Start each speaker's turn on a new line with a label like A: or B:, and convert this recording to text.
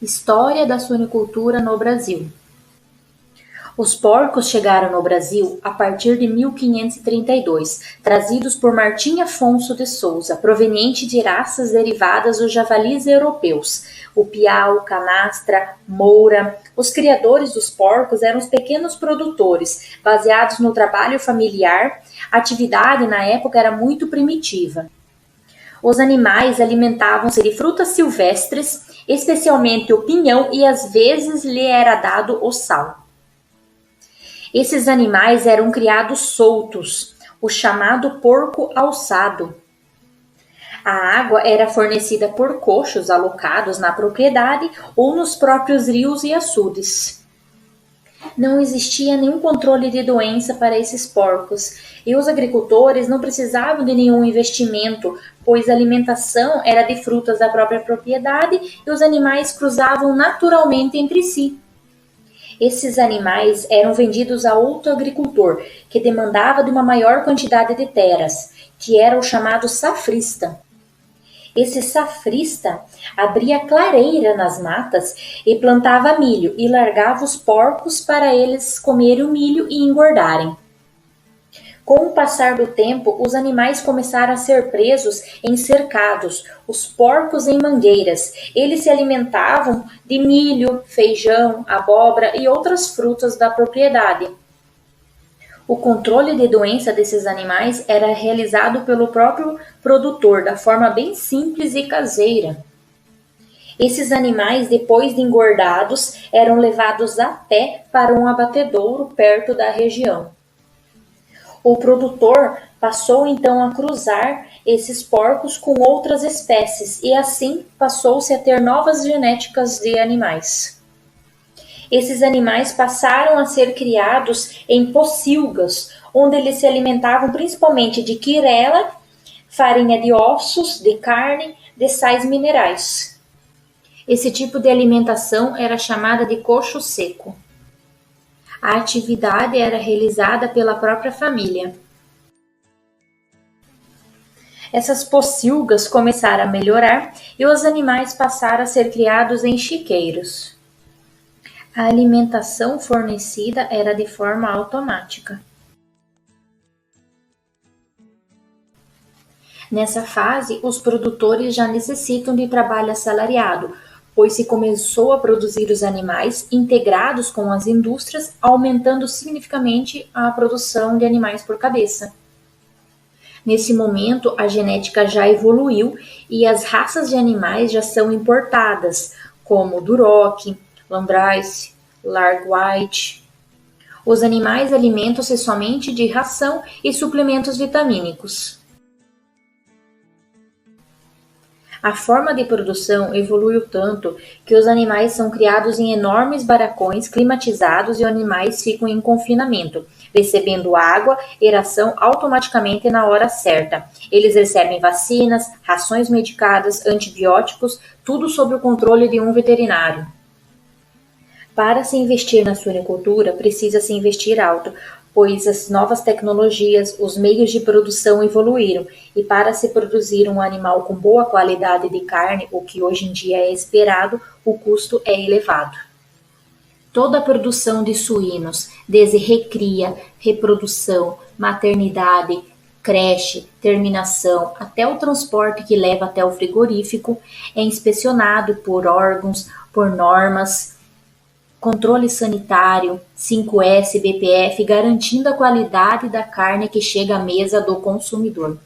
A: História da suinicultura no Brasil. Os porcos chegaram no Brasil a partir de 1532, trazidos por Martim Afonso de Souza, proveniente de raças derivadas dos javalis europeus, o piau, canastra, moura. Os criadores dos porcos eram os pequenos produtores, baseados no trabalho familiar. A atividade na época era muito primitiva. Os animais alimentavam-se de frutas silvestres, especialmente o pinhão, e às vezes lhe era dado o sal. Esses animais eram criados soltos, o chamado porco alçado. A água era fornecida por cochos alocados na propriedade ou nos próprios rios e açudes. Não existia nenhum controle de doença para esses porcos, e os agricultores não precisavam de nenhum investimento, pois a alimentação era de frutas da própria propriedade e os animais cruzavam naturalmente entre si. Esses animais eram vendidos a outro agricultor, que demandava de uma maior quantidade de terras, que era o chamado safrista. Esse safrista abria clareira nas matas e plantava milho e largava os porcos para eles comerem o milho e engordarem. Com o passar do tempo, os animais começaram a ser presos em cercados, os porcos em mangueiras. Eles se alimentavam de milho, feijão, abóbora e outras frutas da propriedade. O controle de doença desses animais era realizado pelo próprio produtor, da forma bem simples e caseira. Esses animais, depois de engordados, eram levados a pé para um abatedouro perto da região. O produtor passou então a cruzar esses porcos com outras espécies e assim passou-se a ter novas genéticas de animais. Esses animais passaram a ser criados em pocilgas, onde eles se alimentavam principalmente de quirela, farinha de ossos, de carne, de sais minerais. Esse tipo de alimentação era chamada de coxo seco. A atividade era realizada pela própria família. Essas pocilgas começaram a melhorar e os animais passaram a ser criados em chiqueiros. A alimentação fornecida era de forma automática. Nessa fase, os produtores já necessitam de trabalho assalariado, pois se começou a produzir os animais integrados com as indústrias, aumentando significativamente a produção de animais por cabeça. Nesse momento, a genética já evoluiu e as raças de animais já são importadas, como Duroc, Lambrace, Larg White. Os animais alimentam-se somente de ração e suplementos vitamínicos. A forma de produção evoluiu tanto que os animais são criados em enormes barracões climatizados e os animais ficam em confinamento, recebendo água e ração automaticamente na hora certa. Eles recebem vacinas, rações medicadas, antibióticos, tudo sob o controle de um veterinário. Para se investir na suinicultura, precisa-se investir alto, pois as novas tecnologias, os meios de produção evoluíram, e para se produzir um animal com boa qualidade de carne, o que hoje em dia é esperado, o custo é elevado. Toda a produção de suínos, desde recria, reprodução, maternidade, creche, terminação, até o transporte que leva até o frigorífico, é inspecionado por órgãos, por normas, controle sanitário, 5S, BPF, garantindo a qualidade da carne que chega à mesa do consumidor.